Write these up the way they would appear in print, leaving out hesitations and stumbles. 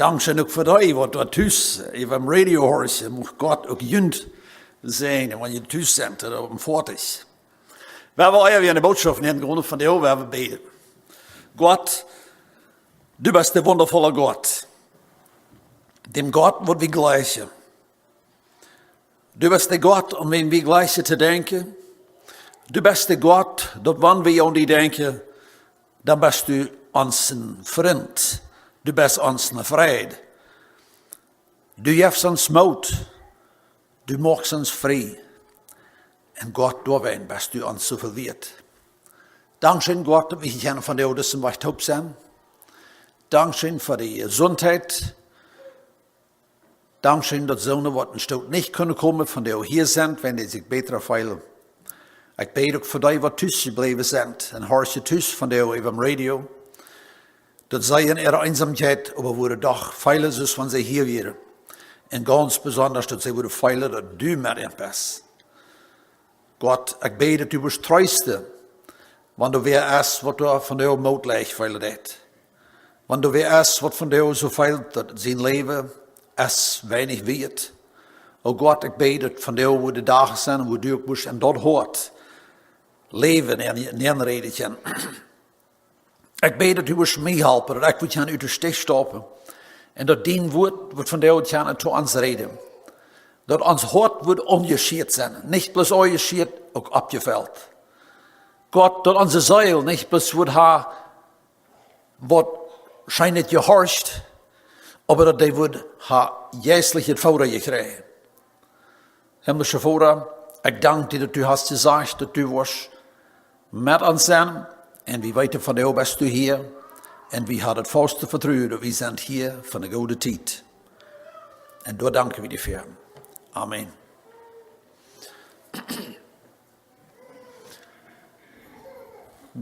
Dankzij ook voor die wat thuis even op radio hoort, je moet God ook junt zijn wanneer je thuis bent en op een voort is. We hebben al weer een boodschap in grond van de we hebben beden. God, du bist de wondervolle God. Dem God wordt we gleichen. Du bist de God, om wen we gleichen te denken. Du bist de God, dat wanneer we aan die denken, dan bist du ons een vriend. Du bist ons een Freiheit. Du geeft ons moed. Du maakt ons vrij. En God, doorheen bist du ons zoveel weet. Dankzij God dat we kennen van de oudsten wat hoop zijn. Dankzij voor de gezondheid. Dankzij dat zonen wat een stoot niet kunnen komen van de hier zijn, wanneer zich beter veilen. Ik bid ook voor die wat thuis gebleven zijn. En hoor je thuis van de even radio. Dat zij in ihre eenzaamheid op een dag veilen zoals van zij hier weer. En ganz besonders dat zij worden veilen dat du met hen bent. God, ik bid dat u wordt truisten. Want er weer is wat er van jou moed ligt veilen dit. Want er weer is wat van jou zo veilt dat zijn leven is weinig weet. O God, ik bid dat van jou worden dagen zijn waar du ook moest en dat hoort. Leven en inreden. Ik bid dat u ons meehelpen, dat ik moet uit de steg stoppen. En dat dien woord wordt van jou gaan tot ons reden. Dat ons hart wordt ongescheerd zijn. Niet plus ongescheerd, ook opgeveld. God, dat onze ziel niet plus wordt haar, wat schijnt gehorcht, maar dat die wordt haar geestelijk het vorige krijgen. Hemelse Vader, ik dank je dat u hast gezegd dat u was met ons zijn. En we weten van jou best u hier. En we hadden het vaste vertrouwen dat we zijn hier van de goede tijd. En daar danken we je voor. Amen.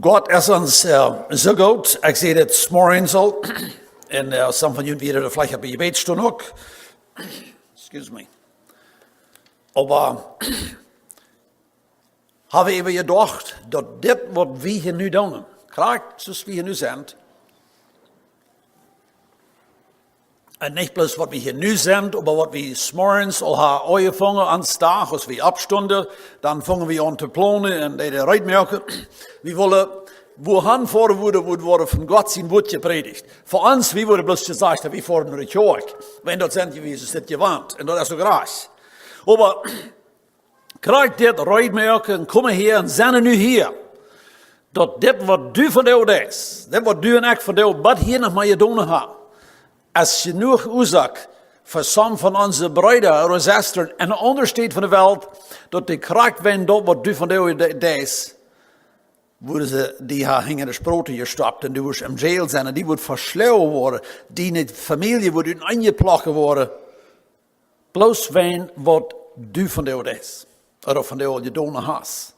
God is ons zo goed. Ik zie het 's morgens al. En some van jullie werden er vielleicht op je bedston ook. Excuse me. Maar hebben we even gedacht dat dit wat we hier nu doen, kijk zoals we hier nu zijn, en niet plus wat we hier nu zijn, maar wat we 's morgens al hebben aangevangen aan de dag, als we opstonden, dan vangen we aan te plannen en de uitmerken. We willen, wohan voor worden van God zijn woord gepredigd. Voor ons, we worden bloos gezegd dat we voor naar de kerk. Want dat zijn we dit gewend en dat is ook raar. Maar krijg dit uitmerken en kom hier en zijn nu hier. Dat dit wat du van jou is, dit wat du en ik van jou, wat hier nog maar je doen hebben. Als genoeg oorzaak voor sommige van onze broeders en zusters en de andere steden van de wereld, dat die krijgt wenn dat wat du van jou is, worden ze die hingen de sproten gestopt en die worden in jail zijn en die worden versleeuwen worden, die in de familie worden aangeplakken worden. Bloos wenn wat du van jou is. Of van jou je doen hast.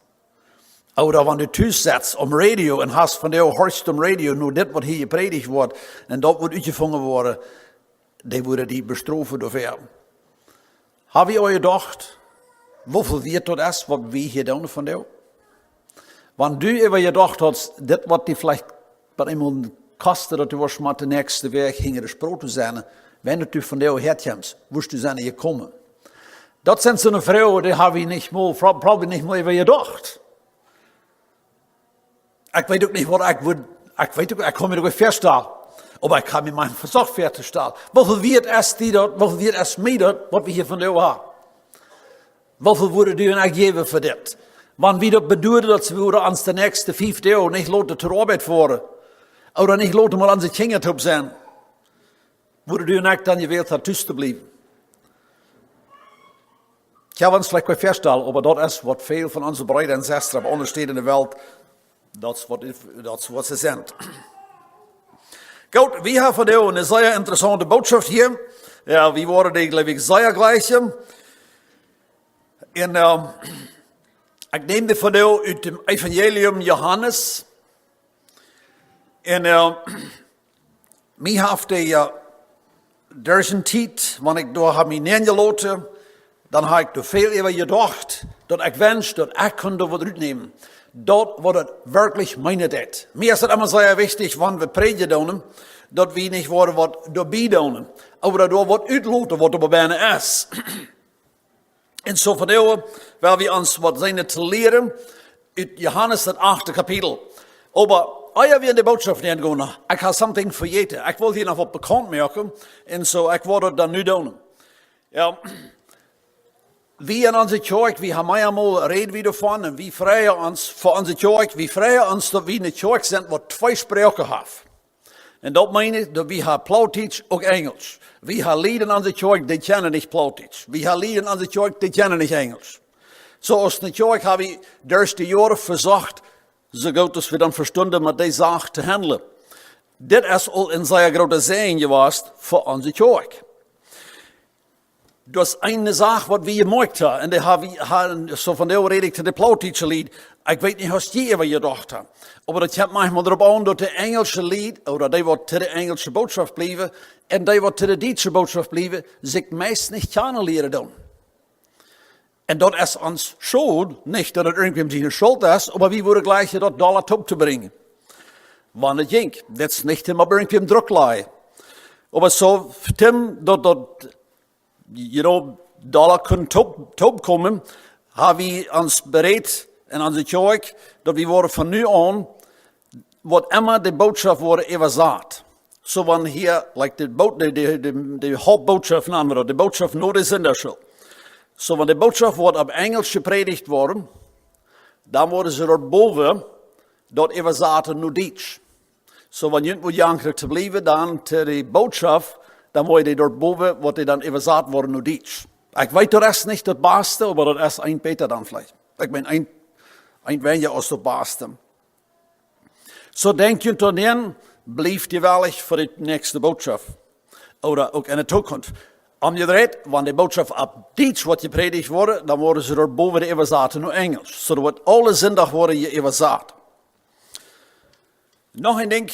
Of wanneer je thuis zit om radio en hast van jou hoort om radio, nu dit wat hier gepredigd wordt en dat wordt uitgevangen worden, die worden die bestrafen door. Heb je al gedacht, hoeveel weet dat is wat we hier doen van jou? Want du even gedacht had, dit wat die vielleicht bij iemand kostte, dat u was met de nächste weg gingen gesproken zijn, wenn du van jou herkomt, woest u zijn gekomen. Dat zijn zo'n vrouwen, die hebben we niet meer, probably niet meer even gedacht. Ik weet ook niet wat ik kan me er weer verstellen. Maar ik kan me mijn verzoek verstellen. Hoeveel weet is die dat, hoeveel weet is mij dat, wat we hier van jou hebben? Hoeveel worden u en ik geven voor dit? Want wie dat bedoelde dat ze worden ons de nächste 5 jaar niet laten ter arbeid voeren. Of niet laten maar aan zijn kinderen op zijn. Worden u en ik dan gewild daar thuis te blijven? Ik heb ons vielleicht verstellen, maar dat is wat veel van onze broeders en zusters op andere steden in de wereld, dat is wat ze zijn. Goed, we hebben voor jou een zeer interessante boodschap hier. Ja, we worden die, geloof ik, zeer gleich. En ik neem dit voor jou uit het Evangelium Johannes. En mij heeft er is een tijd, wanneer ik door heb me neergelaten, dan heb ik er veel over gedacht, dat ik wens dat ik kon er wat uitnemen. dort wordt het werkelijk meinen dat. Mir ist es immer sehr wichtig, wann wir predigen doen, dat we niet worden wat erbij doen. Aber dat wordt uitloten wat er bijna is. En zo van daar, waar we ons wat zijn te leren, uit Johannes het 8e kapitel. Aber als we in de boodschap neer gaan, ik heb something vergeten. Ik wil hier nog wat bekend maken. En zo, ik wil het dan nu doen. Ja. We in onze kerk, we hebben eenmaal reden weer van, en we vrijen ons voor onze kerk, we vrijen ons dat we in de kerk zijn wat twee spreken hebben. En dat meent dat we hebben Plattdeutsch ook Engels. We hebben lieden in onze kerk, die kennen niet Plattdeutsch. We hebben lieden in onze kerk, die kennen niet Engels. Zoals in de kerk hebben we de eerste jaren verzocht, zo goed als we dan verstonden met deze zaak te handelen. Dit is al een zeer grote zegen geweest voor onze kerk. Dat is een zaak wat we gemaakt hebben. En die hebben zo van daar reden ik te de Plattdeutsche lied. Ik weet niet of je ever gedacht hebt. Maar dat komt manchmal erop aan dat de Engelse lied, of die wat te de Engelse boodschap blijven, en die wat te de Duitse boodschap blijven, zich meest niet kunnen leren doen. En dat is ons schuld. Niet dat het irgendwem zijn schuld is, maar we worden gleich dat dollar toe te brengen. Wanneer het ging. Dat is niet om irgendwem druk leggen. Maar zo, Tim, dat dollar kunnen toekomen, hebben we ons bereid in onze kerk, dat we worden van nu aan, wat immer de boodschap worden overzet. Zo van hier, like de hoofdboodschap namen we, de boodschap naar de zenderschool. Zo van de boodschap wordt op Engels gepredigd worden, dan worden ze erboven, dat overzetten naar Duits. Zo van je moet jankelijk te blijven, dan te de boodschap, dan moet je erboven, wordt die dan overzet worden naar Duits. Ik weet dat is niet het beste, maar dat is een beter dan vielleicht. Ik ben een weinig als het beste. Zo denk je tot dan, blijft je wel voor de nächste boodschap. Of ook in de toekomst. Om je redt, wanneer de boodschap op Duits wordt gepredigd worden, dan worden ze erboven de overzetten naar Engels. Zodat wordt alle zondag worden je overzet. Nog een ding,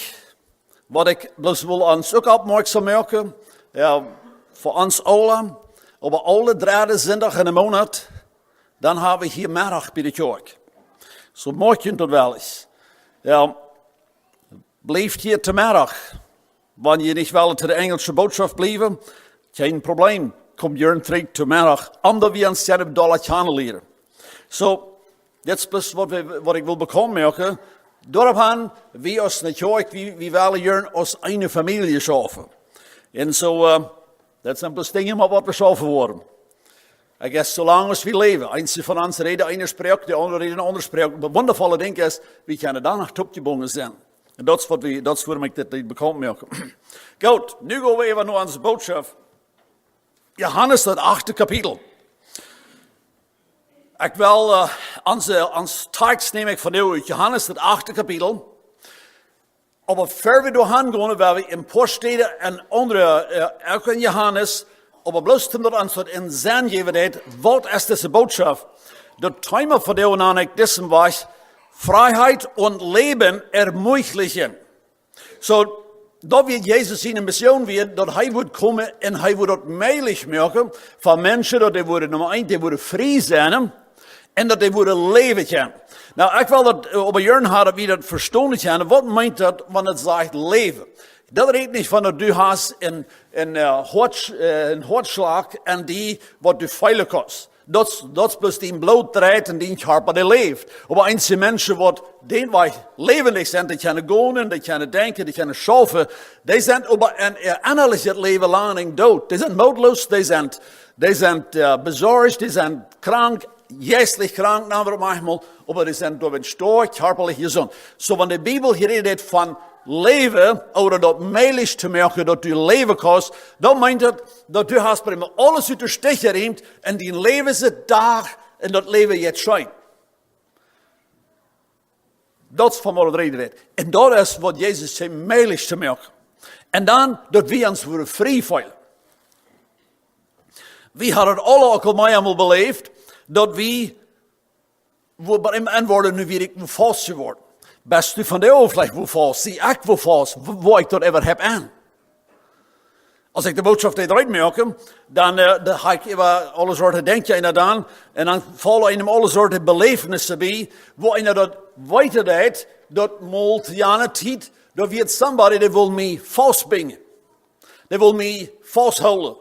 wat ik dus wil ons ook opmerkzaam maken, ja, voor ons allen, op alle derde zondag in de maand, dan hebben we hier middag bij de kerk. Zo maak je het wel eens. Ja, blijf hier te middag. Wanneer je niet wil te de Engelse boodschap blijven, geen probleem. Kom je een terug te middag, omdat we ons zelf dollar kunnen leren. Zo, dit is dus wat ik wil bekend maken. Doorop we als de kerk, we willen hier als een familie schaffen. En zo, dat zijn dus dingen maar wat we schaffen worden. Ik guess, zolang als we leven. Eentje van ons reden een spreekt, de andere reden een ander spreekt. Het wondervolle ding is, we kunnen daar nog toegebonden zijn. En dat is waarom ik dit bekend maken. Goed, nu gaan we even naar onze boodschap. Johannes, het 8e kapitel. Ik wil ons tekst neem ik van nu uit Johannes, het 8e kapitel. Maar voor we doorheen gaan, waar we in Poststeden en andere, ook in Johannes, maar bloos omdat ons dat in zijn gegeven heeft, wat is deze boodschap? De Thema von der an ik dessen was, Freiheit und Leben ermöglichen. So, dat wird Jezus in een mission weer, dat hij wordt komen en hij wordt het mogelijk maken voor mensen, dat die worden, nummer 1, die worden vrij zijn en dat die worden leven kunnen. Nou, ik wil dat op een jaar hadden we dat verstaan kunnen. Wat meint dat, wanneer het zegt leven? Dat redt niet van dat du hast een hartslag en die wat du veilig kost. Dat is bloos die bloed draait en die harper die leeft. Maar einige mensen wat den wij levendig zijn, die kunnen gaan, die kunnen denken, die kunnen schaffen, die zijn op een innerlijk het leven lang dood. Die zijn moedeloos, die zijn bezorgd, die zijn krank, geestelijk krank, namelijk manchmal, maar die zijn door een sterk, harperlich gezond. Zo van de Bijbel geredet van leven, oder dat mogelijk te maken dat je leven kost, dan meint het dat je hast bij alles uit de stekker neemt en die leven zit daar en dat leven jetzt schijnt. Dat is van wat het reden is. En dat is wat Jezus zei mogelijk te maken. En dan dat we ons worden vrij voelen. We hadden het alle ook al mij allemaal beleefd, dat we in antwoorden nu weer ik vast geworden. Best u van de overleg wil vast, zie ik wil vast, waar ik dat ever heb aan. Als ik de boodschap eruit maak, dan ga ik even alle soorten denken en dan vallen in alle soorten belevenissen bij, waar je dat weiter dat, dat moet jane tijd, dat wird somebody, die wil mij vastbingen. Die wil mij vasthouden.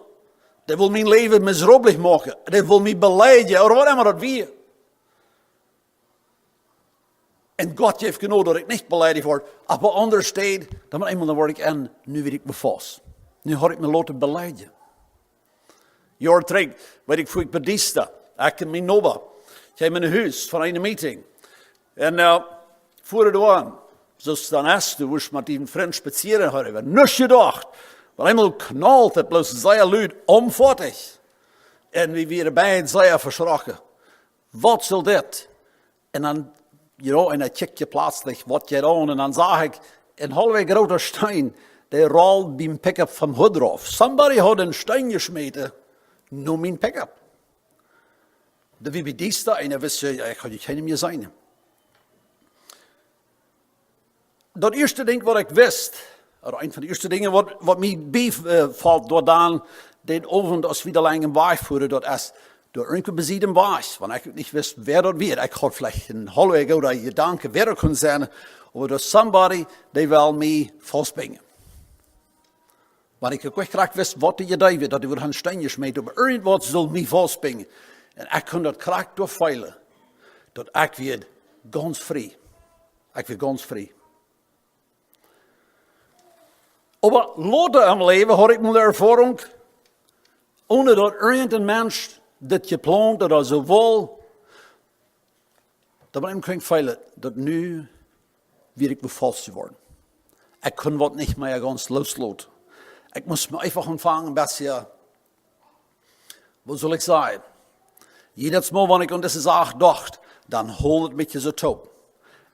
Die wil mijn leven miserabelig maken. Die wil mij beleiden, of wat immer dat weer. En God heeft genoeg dat ik niet beleidigd word. Aber anders steed, dan word ik en nu weet ik me vast. Nu had ik me laten beleiden. Jaar terug, weet ik voor ik bedista. Ik en mijn nobba. Ik heb in een huis van een meeting. En voor het aan, zoals dan is, toen was met die vriend spazieren hadden. We hebben niks gedacht. Maar eenmaal knalt het, bloos zeer luid, omvattig. En we waren beiden zeer verschrokken. Wat zal dit? En dan, en dan kijk je plaatselijk wat je aan. En dan zag ik een halve grote steen, die rolt bij mijn pick-up van hoed eraf. Somebody had een steen gesmeten, naar mijn pick-up. Dat wie bij die staan, en dan wist je, ik ga geen meer zijn. Dat eerste ding wat ik wist, een van de eerste dingen wat mij bevalt, doordat den avond als we lang een weg voeren, dat is door een bezieden was. Want ik niet wist wer dat weer. Ik had vielleicht een halve oder gedanke wer dat kon zijn, maar dat somebody die wil mij vastbrengen. Maar ik ook graag wist wat die idee werd, dat die een steentje smeten, maar irgendwat zal mij vastbrengen. En ik kon dat graag doorveilen, dat ik weer ganz vrij. Ik weer ganz vrij. Maar later im leven had ik mijn ervaring, ohne dat irgendein mens dit gepland oder zo wil, dat ben ik geen feilen, dat nu weer ik bevast geworden. Ik kon wat niet meer ganz loslaten. Ik moest me einfach anfangen, een beetje, wat zal ik zeggen? Jedes Mal, wanneer ik aan deze zaak dacht, dan holt het mich zo top.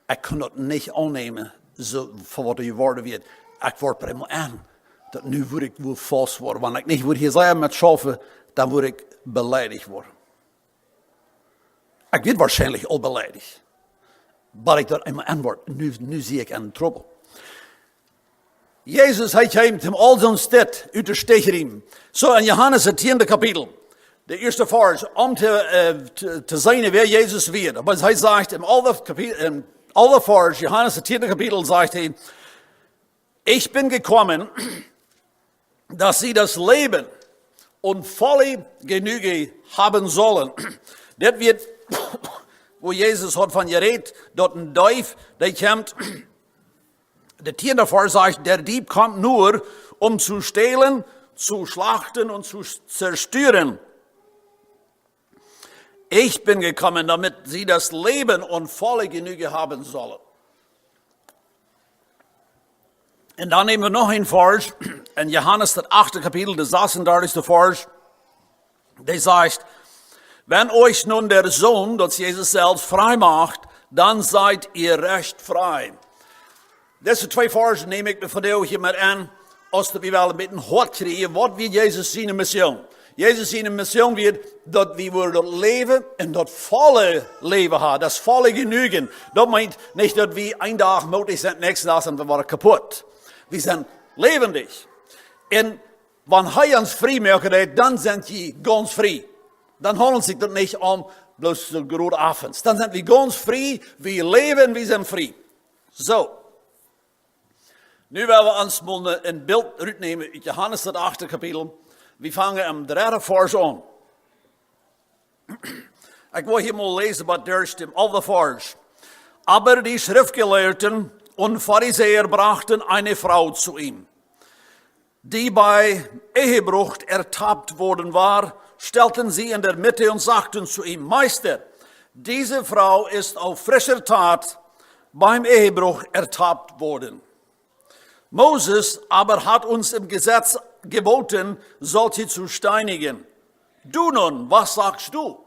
Ik kon dat niet aannemen, zo, voor wat er geworden werd. Ik word er helemaal aan. Dat nu word ik wel vast worden. Want ik niet word hier zeggen met schaffen, dan word ik beleidigd worden. Ik weet waarschijnlijk al beleidigd. Maar ik dat helemaal aan word. Nu zie ik een trouble. Jezus heeft hem al zo'n stad uit de stegeriem. Zo in Johannes het 10e kapitel. De eerste vers, om te zijn wie Jezus weer. Maar hij zegt in alle vers, Johannes het 10e kapitel, zegt hij, ich bin gekommen, dass sie das Leben und volle Genüge haben sollen. Das wird, wo Jesus hat von geredet, dort ein Duif, der kommt, der Tier davor sagt, der Dieb kommt nur, um zu stehlen, zu schlachten und zu zerstören. Ich bin gekommen, damit sie das Leben und volle Genüge haben sollen. En dan nemen we nog een vers, in Johannes het 8e kapitel, de 36e vers, die zegt, wenn euch nun der Sohn, dat Jesus zelf, vrij macht, dan seid ihr recht vrij. Deze twee versen neem ik van jou met aan, als we wel een beetje hard krijgen, wat wie Jezus zijn mission. Jezus zijn mission weer, dat we worden leven en dat volle leven hebben, dat volle genügen. Dat meint niet dat we een dag moedig zijn, nächsten dag zijn we worden kapot. We zijn levendig. En wanneer hij ons vrij maakt, dan zijn je ganz vrij. Dan handelt zich dat niet om bloos de grote avonds. Dan zijn we ganz vrij, we leven en we zijn vrij. Zo. Nu willen we ons een beeld uitnemen uit Johannes het 8e kapitel. We vangen hem de derde vers aan. Ik wil hier mal lezen wat daar staat, al de vers. Aber die Schriftgelehrten und Pharisäer brachten eine Frau zu ihm, die bei Ehebruch ertappt worden war, stellten sie in der Mitte und sagten zu ihm, Meister, diese Frau ist auf frischer Tat beim Ehebruch ertappt worden. Moses aber hat uns im Gesetz geboten, solche zu steinigen. Du nun, was sagst du?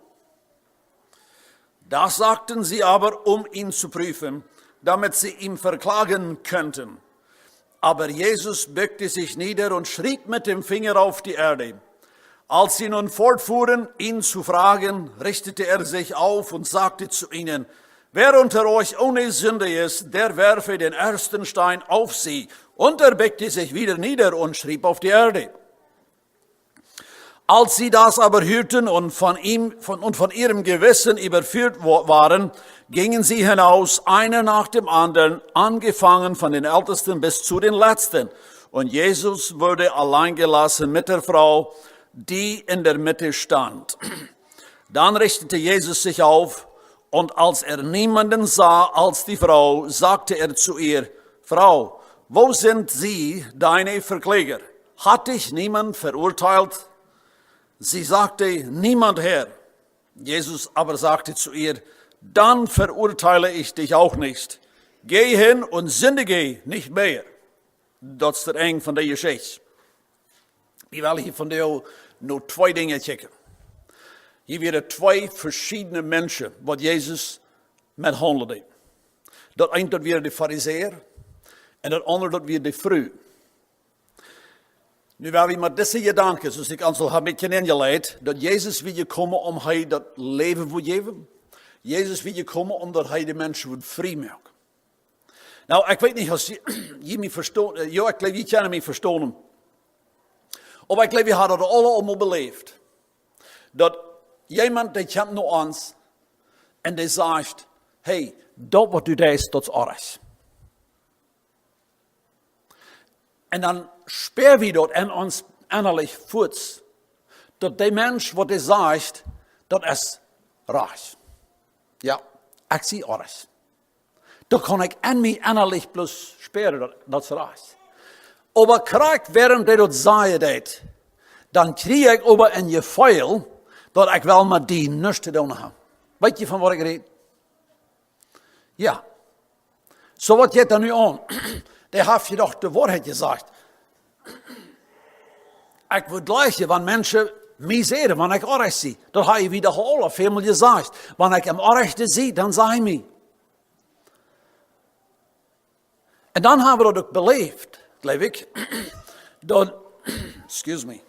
Das sagten sie aber, um ihn zu prüfen, damit sie ihn verklagen könnten. Aber Jesus bückte sich nieder und schrieb mit dem Finger auf die Erde. Als sie nun fortfuhren, ihn zu fragen, richtete er sich auf und sagte zu ihnen, wer unter euch ohne Sünde ist, der werfe den ersten Stein auf sie. Und er beugte sich wieder nieder und schrieb auf die Erde. Als sie das aber hörten und von ihrem Gewissen überführt waren, gingen sie hinaus, einer nach dem anderen, angefangen von den Ältesten bis zu den Letzten. Und Jesus wurde allein gelassen mit der Frau, die in der Mitte stand. Dann richtete Jesus sich auf, und als er niemanden sah als die Frau, sagte er zu ihr: Frau, wo sind sie, deine Verkläger? Hat dich niemand verurteilt? Sie sagte: Niemand, Herr. Jesus aber sagte zu ihr: Dann verurteile ich dich auch nicht. Geh hin und sündige nicht mehr. Dat is het eind van de Geschichte. Ik wil hier van jou nur 2 Dinge checken. Hier werden 2 verschiedene Menschen, wat Jezus met handelde. Dat een, dat weer de Pharisäer, en dat andere, dat weer de vrouw. Nu wil we met deze gedanken, zoals ik ons al heb met je ingeleid, dat Jezus wil komen om hij dat leven wil geven. Jezus wil komen omdat hij de mensen wil vrij maken. Nou, ik weet niet of je me verstaat. Ja, ik geloof, je kan me verstaan. Maar ik geloof, je had het allemaal beleefd. Dat iemand die komt naar ons en die zegt: hey, dat wat u deed, dat is alles. En dan speren we dat in ons innerlijk voet. Dat die mens wat hij zegt, dat is recht. Ja, ik zie alles. Dan kan ik in mij innerlijk plus speren, dat is recht. Maar krijg während hij dat zei, dan krijg ik over in je gevoel dat ik wel met die niets te doen heb. Weet je van wat ik red? Ja. Zo wat je dan nu aan? Daar heb je toch de waarheid gezegd. Ik wil gleichen, wanneer mensen mij zeggen, wanneer ik orecht zie. Dat heb je wiederholen, veelmaal gezegd. Wanneer ik hem orechte zie, dan zeg hij mij. En dan hebben we dat ook beleefd, geloof ik. Dat, excuse me.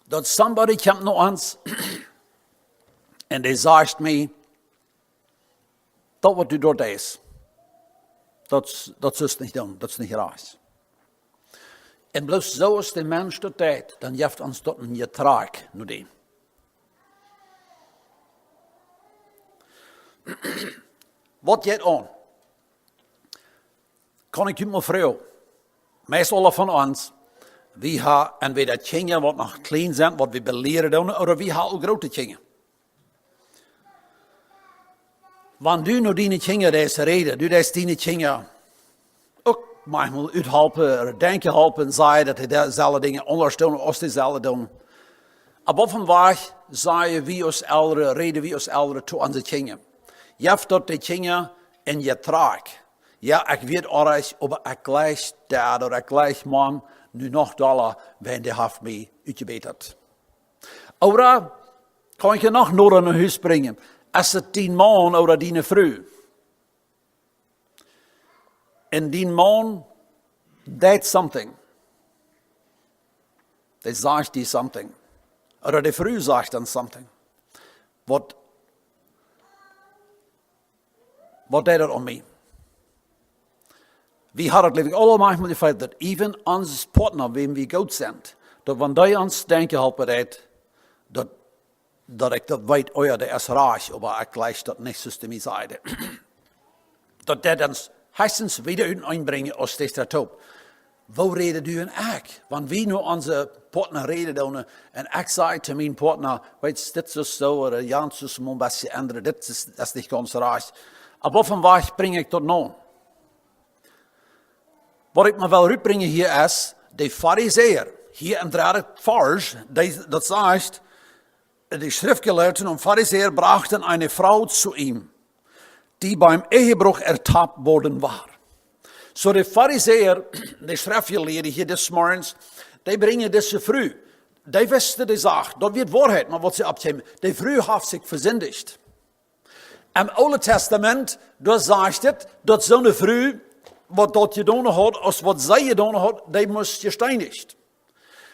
Dat somebody komt naar ons en die zegt mij: dat wat u doet is, dat is niet doen, dat is niet recht. En bloos zoals de mens dat deed, dan heeft ons dat een getrag naar die. Wat gaat aan? Kan ik u maar vragen? Meestal van ons, wie hebben entweder kinderen wat nog klein zijn, wat we beleren doen, of wie hebben ook grote kinderen. Wanneer du naar die kinderen deze reden, du deze die kinderen ook manchmal uithelpen, of denken helpen en zeggen dat hij dezelfde dingen ondersteunen als dezelfde doen. Maar vandaag zeggen we als ouderen, reden we als ouderen tot onze kinderen. Je hebt dat die kinderen in je traag. Ja, ik weet alles, maar ik gleich dad of ik gleich man nu nog dollar, wenn die heeft mij uitgebeterd. Oder kan ik je nog naar een huis brengen? Is het die man of die vrouw? En die man deed something. Die zegt die something. Oder die vrouw zegt dan something. Wat deed dat aan mij? We hadden het allemaal met de feit dat even onze partner, wem we goed zijn, dat wanneer die ons denken helpen deed, dat ik dat weet, oh ja, dat is raar, maar ik gleich dat niet zo te mij zeiden. Dat dat ons heistens wieder einbrengen als dit dat op. Wo reden du en ik? Want we nu onze partner reden doen en ik zei te mijn partner, weet je, dit is zo, of Jans is een beetje andere, dit is niet ganz raar. Maar vandaag breng ik dat nou. Wat ik me wil uitbrengen hier is, de Pharisäer, hier in het vers, dat zegt, die Schriftgelehrten und Pharisäer brachten eine Frau zu ihm, die beim Ehebruch ertappt worden war. So die Pharisäer, die Schriftgelehrten hier des Morgens, die bringen diese Frau. Die wisten die Sache, dat wird Wahrheit, maar wat ze abnemen. Die Frau heeft zich versündigt. Im Oude Testament, da sagt es, dass so eine Frau, was dort gedaan hat, als was sie gedaan hat, die muss gesteinigt.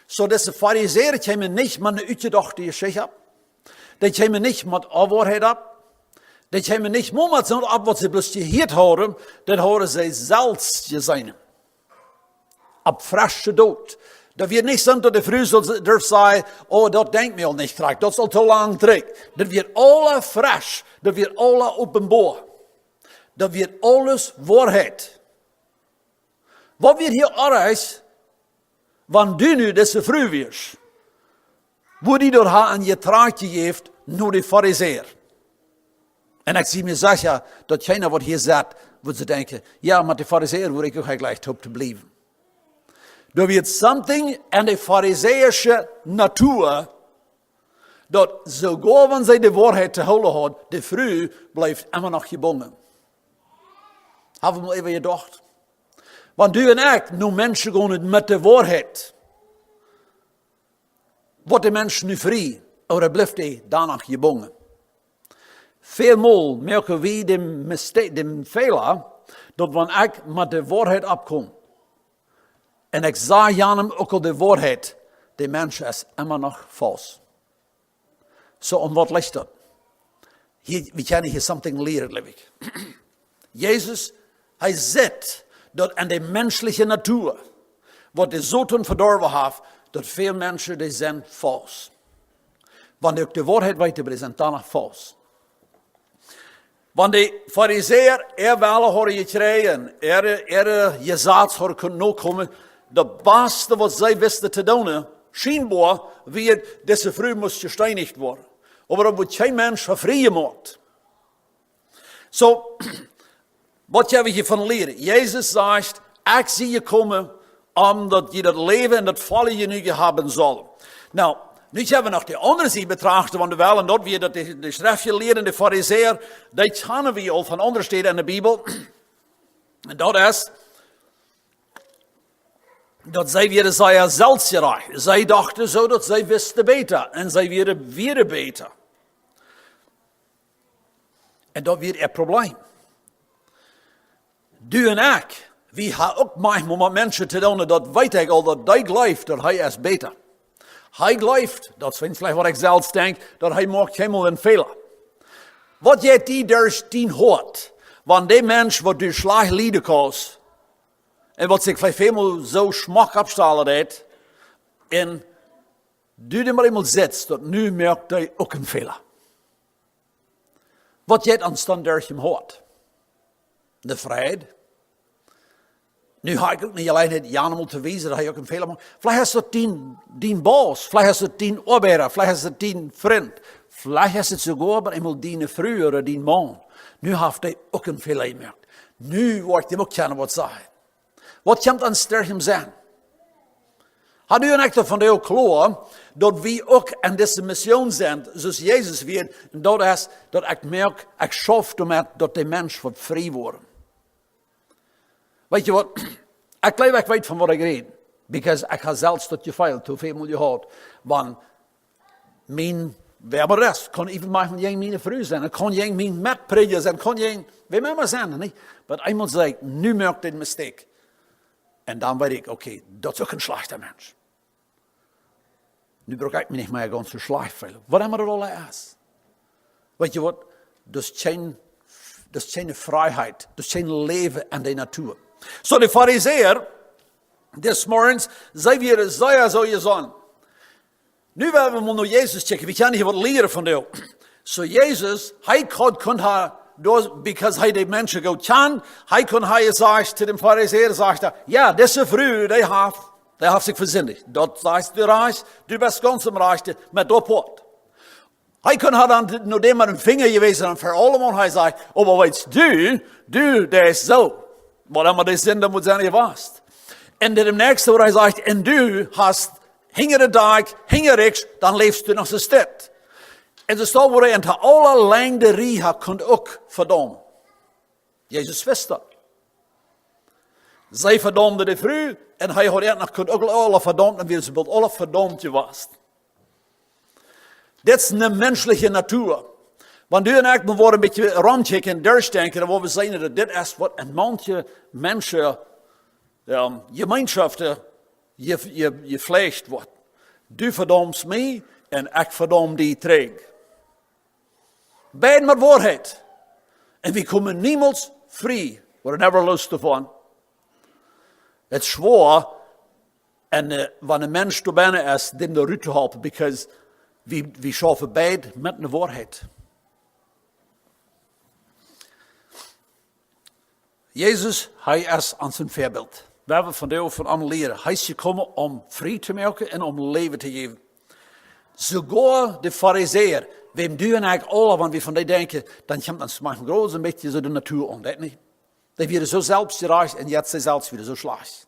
So diese Pharisäer kommen nicht mit einer uitgedachte Geschichte. Die komen niet met waarheid op. Die komen niet met zo'n op wat ze bloos gehört haben. Dat hadden ze zelfs gezien. op frisse dood. Dat we niet zijn dat de vrouw durft zeggen, oh, dat denkt me al niet graag, dat is al te lang terug. Dat we alle fris, dat we alle openbaar. Dat we alles waarheid. Wat we hier is, wanneer du nu deze vrouw wees, wo die door haar een getraagje heeft naar de fariseer. En ik zie me zeggen dat geen wat hier zegt, wordt ze denken, ja, maar de fariseer word ik ook gelijk op te blijven. Er wordt something in de fariseïsche natuur, dat sogar wanneer zij de waarheid te houden had, de vrouw blijft immer nog gebonden. Hebben we mal even gedacht? Want du en ik, nu mensen gaan met de waarheid. Wordt de mens nu vrij, of blijft hij daarna gebonden? Veelmaal merken we de fehler, dat wanneer ik met de waarheid opkom, en ik zeg aan hem ook al de waarheid, de mens is immer nog vals. Zo, om wat ligt dat? We kunnen hier something leren, lieve ik. Jezus, hij zegt dat in de menselijke natuur, wat de zoten verdorven heeft, dat veel mensen die zijn vals. Wanneer ik de waarheid weet, die zijn dan nog vals. Want de fariseer, wel hadden gekregen, je zaad hadden kunnen komen, het beste wat zij wisten te doen, schijnbaar, wie deze vrouw moest gesteinigd worden. Maar dat wordt geen mens vrijgemaakt. Zo, wat hebben we hiervan leren? Jezus zegt, ik zie je komen, omdat je dat leven en dat vallen je nu hebben zal. Nou, nu hebben we nog de andere zijde betrachten, want wel en dat we dat de schriftje leren, de fariseer, dat kennen we al van andere steden in de Bijbel. En dat is, dat zij weer zeer zelfsgerecht. Zij dachten zo dat zij wisten beter. En zij weer beter. En dat weer het probleem. Du en ik, we hebben ook manchmal met mensen te doen, dat weet ik al, dat hij gelooft dat hij is beter. Hij gelooft, dat is vielleicht wat ik zelf denk, dat hij maakt helemaal een fehler. Wat jij die dus tien hoort, want die mens wat du slag lijden kost, en wat zich vielleicht helemaal zo smak opstalen deed, en du er maar eenmaal zit, dat nu merkt hij ook een fehler. Wat jij aanstaan durch hem hoort. De vrijheid. Nu ga ik ook niet alleen het Jan te wijzen dat hij ook een fehler maakt. Vielleicht is het die baas, vielleicht is het die arbeider, vielleicht is het die vriend. Vielleicht is het sogar maar eenmaal die vrouw of die man. Nu heeft hij ook een fehler gemaakt. Nu wordt hij ook kennen wat zeggen. Wat komt aan sterk zijn? Had u een echte van de ook klaar dat we ook in deze mission zijn, zoals Jezus weer, en dat is dat ik merk, ik schaf ermee dat de mens wordt vrij worden. Weet je wat? Ik geloof ik weet van wat ik reed. Because ik ga zelfs tot je veel, te veel moet je houden. Want mijn werberest kan even maar van jij mijn vrouw zijn. Het kan jij mijn metprediger zijn. Het kan jij, wie maar zijn. Niet? Maar iemand zegt, nu merk ik een mistake. En dan weet ik, oké, dat is ook een slechte mens. Nu brug ik me niet meer gaan zo slecht voelen. Wat immer dat al is. Weet je wat? Dat is geen vrijheid. Dat is geen leven in de natuur. Zo de fariseer, des morgens, zei weer, zo je zoon. Nu willen we naar Jezus checken. We kunnen hier wat leren van jou. Zo Jezus, hij kon haar, because hij de mensen goed kan, hij kon haar zeggen, te de fariseer, zegt ja, deze vrouw, die heeft zich verzindigd. Dat zegt de reis, du bent ganz am rechte, met dat woord. Hij kon haar dan nog dem met een vinger gewezen en voor allemaal, hij zei, oh, maar weet du, dat is zo. Wat immer de zin, dat moet zijn geweest. En de nächste, waar hij zegt, en du hast hingere dag, hingeriks, dan leefst du nog zo stad. En zo staat waar hij in alle lengte rie kunt ook verdammen. Jezus wist dat. Zij verdomde de vrouw, en hij had nog kunt ook alle verdammen, en we zijn alle verdamd geweest. Dit is een menselijke natuur. Want nu en ik worden een beetje rondkijken en doordenken, en we zien dat dit is wat in manche mensen, gemeenschaften, je vlecht wordt. Du verdomt mij en ik verdom die terug. Beiden met waarheid. En we komen niemals vrij. We hebben never lust ervan. Het is zwaar En wanneer een mens door binnen is, dem eruit te helpen, because we schaffen beide met de waarheid. Jezus, hij is aan zijn voorbeeld. We hebben vandaag van hem leren. Hij is gekomen om vrij te maken en om leven te geven. Sogar de fariseer, wem doen eigenlijk alle, want we van die denken, dan komt dan smaken groot een beetje zo de natuur om, dat niet? Die werden zo zelfsgerecht en jetzt zijn zelfs weer zo slecht.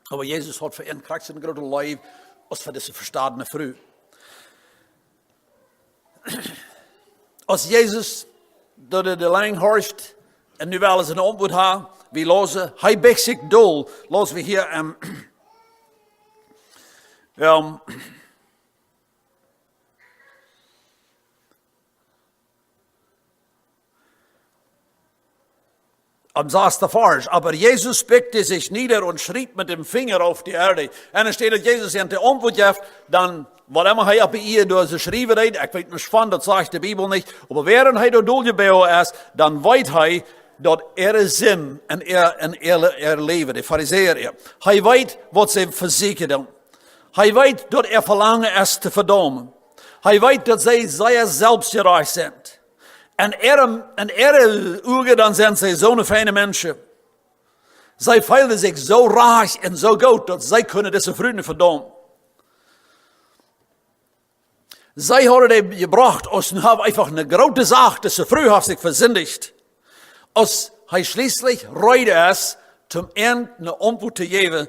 Maar Jezus had voor een kracht een grote leven als voor deze verstandene vrouw. Als Jezus door de lang horst en nu wel eens een antwoord had, we lozen, hij bekt zich dol. Lozen we hier, am 6. Vers. Aber Jesus beugte sich nieder und schrieb mit dem Finger auf die Erde. En dan steht dat Jezus in de antwoord geeft, dan wat immer hij op ihr door ze schrijven deed, ik weet niet van, dat zegt de Bijbel niet, maar während hij door doelgebouwen is, dan weet hij dat zin en leven, de fariseer. Hij weet wat ze verzekeren doen. Hij weet dat verlangen is te verdomen. Hij weet dat zij zeer zelfgerecht zijn. En ogen dan zijn zij zo'n fijne mensen. Zij voelen zich zo rijk en zo goed dat zij kunnen deze vrienden verdomen. Zij hadden die gebracht als nu hebben einfach een grote zaak, deze vrouw heeft zich verzindigd. Als hij schließlich rede is, zum eind een antwoord te geven,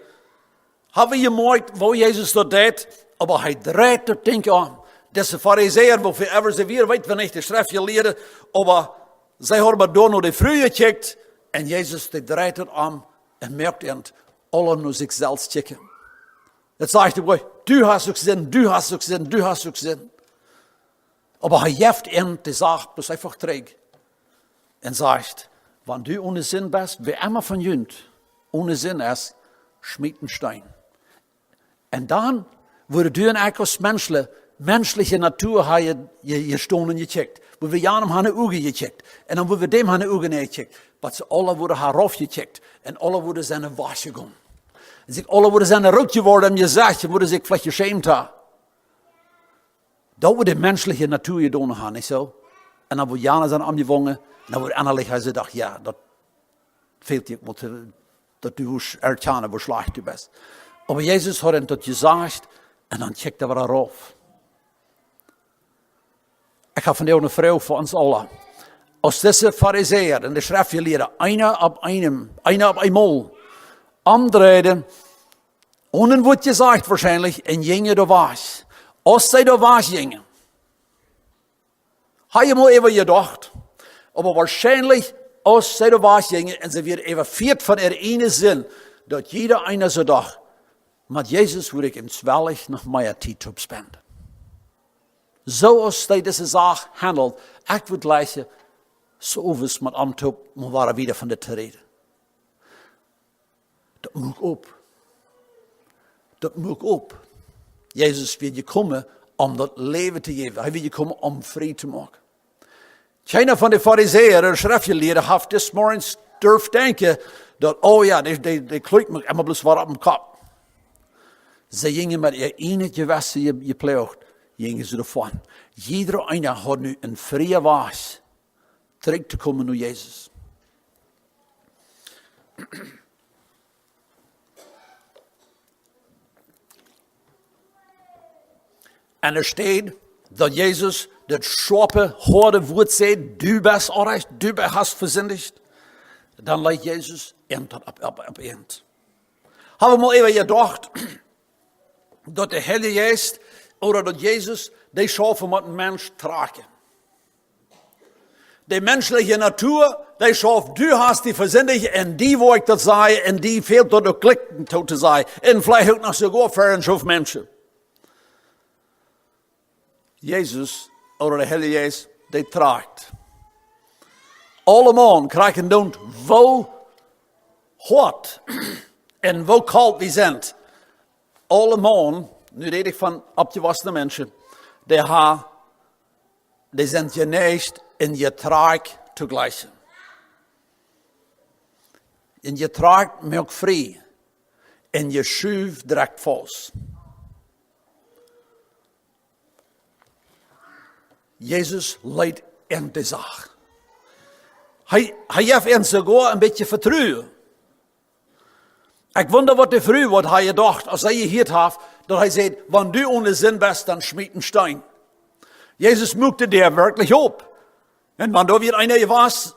hebben we gemerkt wat Jezus dat deed, maar hij draait het ding aan. Deze fariseer, waarvoor ever ze weer weet wanneer de schriftje leren, maar zij hebben door naar de vrouw gecheckt en Jezus draait het aan en merkt eind, alle naar zichzelf checken. Dat zegt hij, du hast ook zin, du hast ook zin, du hast ook zin. Maar hij geeft eind de zaak, dus einfach terug. En zegt, wanneer du ohne Sinn bist, wie immer von junt ohne Sinn ist, schmied een Stein. En dan worden du eigenlijk als menschliche Natuur je stonen gecheckt. Wo wir Janem aan de ogen gecheckt. En dan worden we dem aan de ogen gecheckt. Maar ze alle worden haar afgecheckt. En alle worden zijn was gegaan. En ze alle worden zijn rood geworden en gezegd, worden zich vielleicht geschämt hebben. Dat wordt de menschliche Natuur gedaan gaan, niet zo? En dan wordt Janem zijn aangevangen. En dan wordt innerlijk hij gedacht, ja, dat fehlt je, dat du erkennen hoe slecht du bist. Maar Jezus had hem dat gezegd en dan checkte hij eraf. Ik heb vandaag een vrouw voor ons allen. Als deze fariseer en de schriftgeleerden einer op eenmaal omdraaiden, und dann wordt gezegd waarschijnlijk, en gingen de was. Als zij de was gingen, had je maar even gedacht, maar waarschijnlijk als zij de was gingen en ze weer evacueerd van er ene zin, dat jeder einer zo dacht, met Jezus wil ik in zwellig nog meer tijd op spenden. Zoals hij deze zaak handelt, ik wil lezen, zo is met amtop, maar waren weer van de te reden. Dat moet op. Dat moet op. Jezus wil gekomen om dat leven te geven. Hij wil gekomen om vrij te maken. Keiner van de fariseeën en schriftgeleerden heeft des morgens durft denken dat, oh ja, die kluit me immer bloß wat op mijn kop. Ze gingen met je ene gewassen gepleegd, gingen ze ervan. Jeder einer had nu een vrije was terug te komen naar Jezus. En er staat dat Jezus dat scherpe, harde woord zei, du bist onrecht, du hast verzindigd. Dan leidt Jezus eind op eind. Hebben we mal even gedacht, dat de Heilige Geest, oder dat Jezus, die schaffen met een mens tragen. De menselijke natuur, die schafft, du hast die verzindigd, en die wil ik dat zeggen, en die fehlt dat ook klikken toe te zeggen. En vielleicht ook nog sogar voor een schoof mensen. Jezus, oder de Heilige Geest, die tragt. Allemaal krijgen dan wo hard en wo kalt we zijn. Allemaal, nu reed ik van opgewassene mensen, die zijn geneigd en getraagd tegelijk. En getraagd maakt vrij. En je schuift direct vast. Jezus leidt in de zaak. Hij heeft ons sogar een beetje vertrouwen. Ik wonder wat de vrouw wat hij gedacht, als hij gehoord heeft, dat hij zei, wanneer du ohne Sinn bist, dann schmied een Stein. Jezus muckte der wirklich op. En wanneer weer einer was,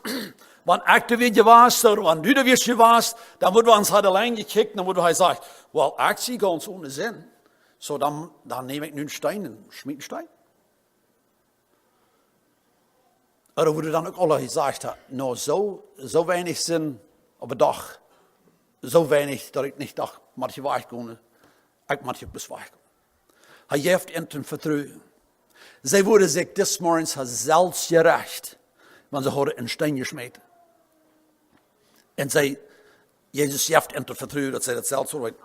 wanneer ik er weer was, oder wanneer du er weer was, dan moeten we ons had alleen gekeken, dan moeten hij zeggen, wel, ik zie ganz ohne Sinn. So, dan neem ik nu een Stein en schmied een Stein. Oder wurde dann auch alle gesagt hat, no, so wenig Sinn auf der Dach, so wenig, dass ich nicht dachte, manche weich können, ich manche bis weich können. Er heeft ihnen vertrauen. Sie wurde sich des Morgens selbst gerecht, wenn sie heute einen Stein geschmiert. Und sie, Jesus heeft ihnen vertrauen, dass sie das selbst so weit.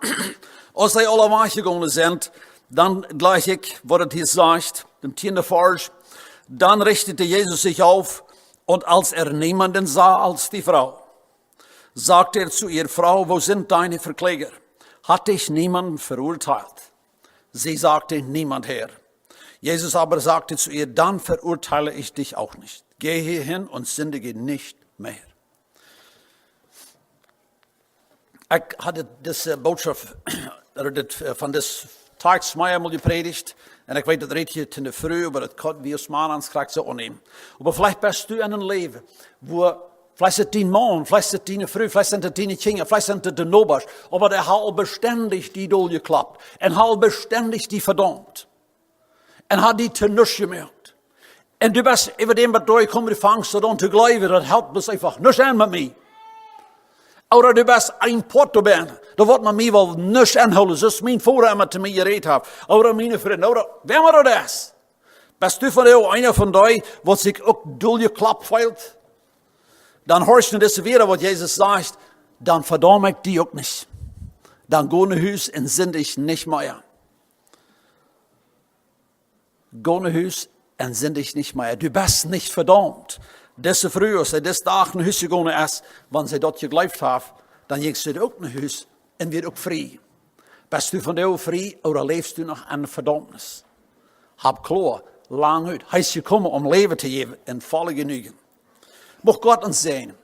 Als sie alle weich gegangen sind, dann gleich was es hier sagt, dem 10. Vers, dann richtete Jesus sich auf und als niemanden sah als die Frau, sagte zu ihr, Frau, wo sind deine Verkläger? Hat dich niemand verurteilt? Sie sagte, niemand, Herr. Jesus aber sagte zu ihr, dann verurteile ich dich auch nicht. Geh hierhin und sündige nicht mehr. Ich hatte diese Botschaft von des Tags mehrmals gepredigt. En ik weet dat reed je in de vroeg, maar het kan wie als man aanspraak zo aannemen. Maar vielleicht bist du in een leven, wo vielleicht ist dein Mann, vielleicht ist deine Frau, vielleicht sind deine Kinder, vielleicht sind die Nobers, aber der hat beständig die Dol geklappt. En hat beständig die verdammt. En hat die zu nichts gemacht. En du bist über dem, was du kommst, fangst du dann zu glauben, das hält bis einfach nichts an mit mir. Oder du bist ein Portobän. Da wird man mir wel nichts anholen. Das ist mein Vorher immer zu mir geredet hat. Oder meine Freunde. Oder wer war das? Bist du von dir einer von euch, was sich auch durchgeklappt fühlt? Dann hörst du das wieder, was Jesus sagt. Dann verdamme ich die auch nicht. Dann geh nach Haus und sündig nicht mehr. Geh nach Haus und sündig nicht mehr. Du bist nicht verdammt. Diese Früh, als sie des Tag nach Hause gegangen ist, wenn sie dort geglaubt haben, dann gingst du auch nach Hause und wird auch frei. Bist du von dir frei oder lebst du noch an Verdammnis? Hab klar, lang uit. Hij is gekomen om leven te geven in volle genügen. Mocht Gott uns sehen.